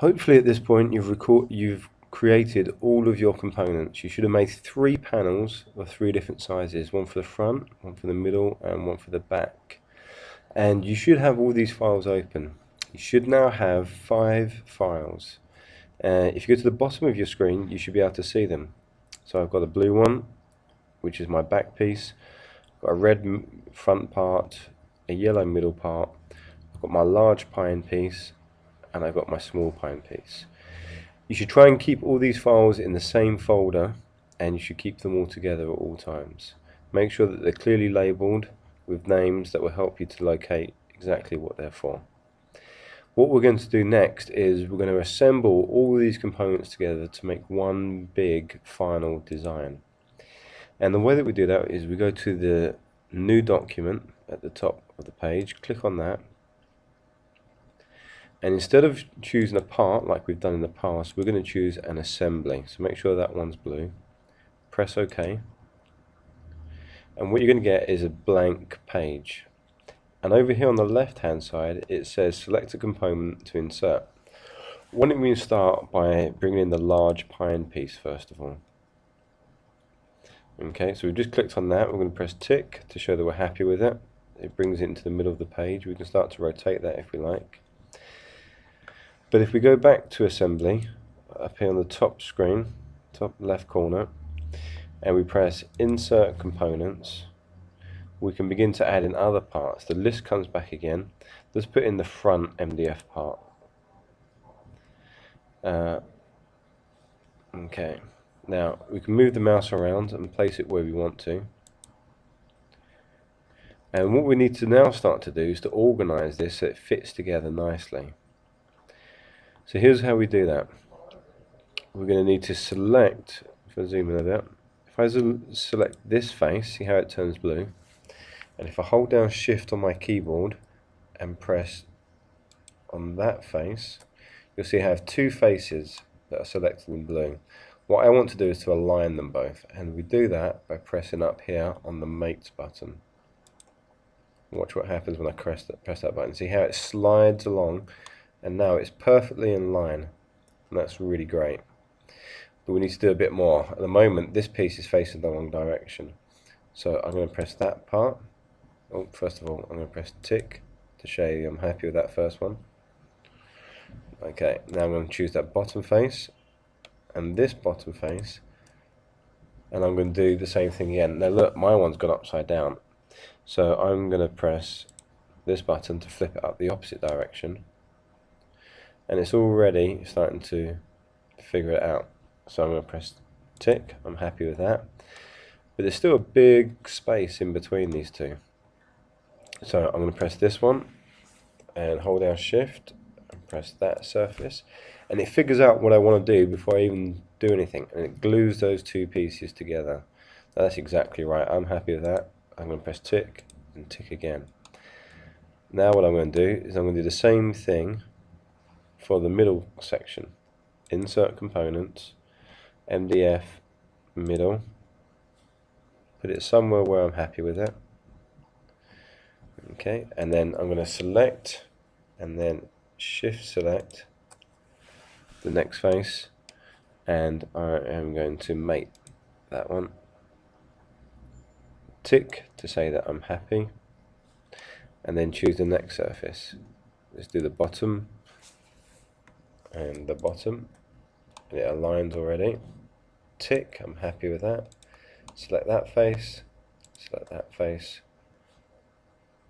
Hopefully at this point you've created all of your components. You should have made 3 panels of 3 different sizes, one for the front, one for the middle, and one for the back. And you should have all these files open. You should now have 5 files. If you go to the bottom of your screen, you should be able to see them. So I've got a blue one, which is my back piece. I've got a red front part, a yellow middle part. I've got my large pine piece, and I've got my small pine piece. You should try and keep all these files in the same folder, and you should keep them all together at all times. Make sure that they're clearly labeled with names that will help you to locate exactly what they're for. What we're going to do next is we're going to assemble all these components together to make one big final design. And the way that we do that is we go to the new document at the top of the page, click on that, and instead of choosing a part like we've done in the past, we're going to choose an assembly. So make sure that one's blue, press OK, and what you're going to get is a blank page. And over here on the left hand side it says select a component to insert. Why don't we start by bringing in the large pine piece first of all. Okay, so we've just clicked on that. We're going to press tick to show that we're happy with it. It brings it into the middle of the page. We can start to rotate that if we like. But if we go back to assembly, up here on the top screen, top left corner, and we press insert components, we can begin to add in other parts. The list comes back again. Let's put in the front MDF part. Okay, now we can move the mouse around and place it where we want to. And what we need to now start to do is to organize this so it fits together nicely. So here's how we do that. We're going to need to select, if I zoom in a bit, if I select this face, see how it turns blue, and if I hold down shift on my keyboard and press on that face, you'll see I have 2 faces that are selected in blue. What I want to do is to align them both, and we do that by pressing up here on the Mates button. Watch what happens when I press that button. See how it slides along, and now it's perfectly in line, and that's really great. But we need to do a bit more. At the moment this piece is facing the wrong direction, so I'm going to press that part. Oh, first of all I'm going to press tick to show you I'm happy with that first one. Okay, now I'm going to choose that bottom face and this bottom face, and I'm going to do the same thing again. Now look, my one's gone upside down, so I'm going to press this button to flip it up the opposite direction, and it's already starting to figure it out. So I'm going to press tick, I'm happy with that, but there's still a big space in between these two. So I'm going to press this one and hold down shift and press that surface, and it figures out what I want to do before I even do anything, and it glues those 2 pieces together. Now that's exactly right, I'm happy with that. I'm going to press tick and tick again. Now what I'm going to do is I'm going to do the same thing for the middle section. Insert components, MDF middle, put it somewhere where I'm happy with it. Okay, and then I'm going to select and then shift select the next face, and I am going to mate that one. Tick to say that I'm happy, and then choose the next surface. Let's do the bottom and the bottom, and it aligns already. Tick, I'm happy with that. Select that face,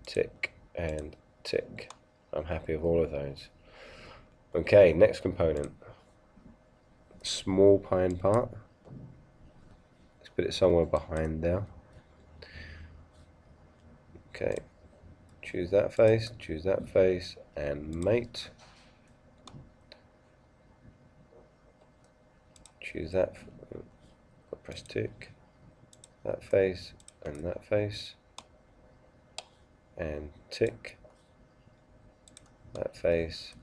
tick and tick. I'm happy with all of those. Okay, next component. Small pine part. Let's put it somewhere behind there. Okay, choose that face, and mate. Choose that, press tick, that face, and tick, that face,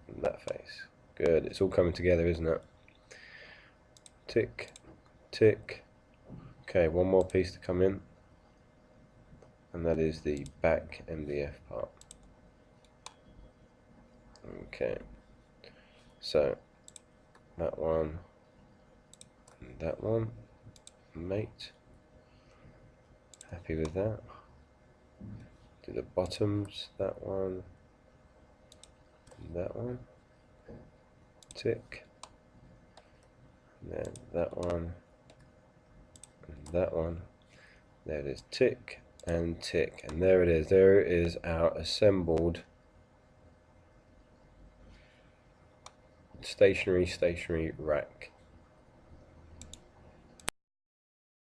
and that face. Good, it's all coming together, isn't it? Tick, tick. Okay, one more piece to come in, and that is the back MDF part. Okay, So that one and that one, mate. Happy with that. Do the bottoms, that one and that one. Tick. And then that one and that one. There it is, tick and tick, and there it is. There is our assembled stationary rack.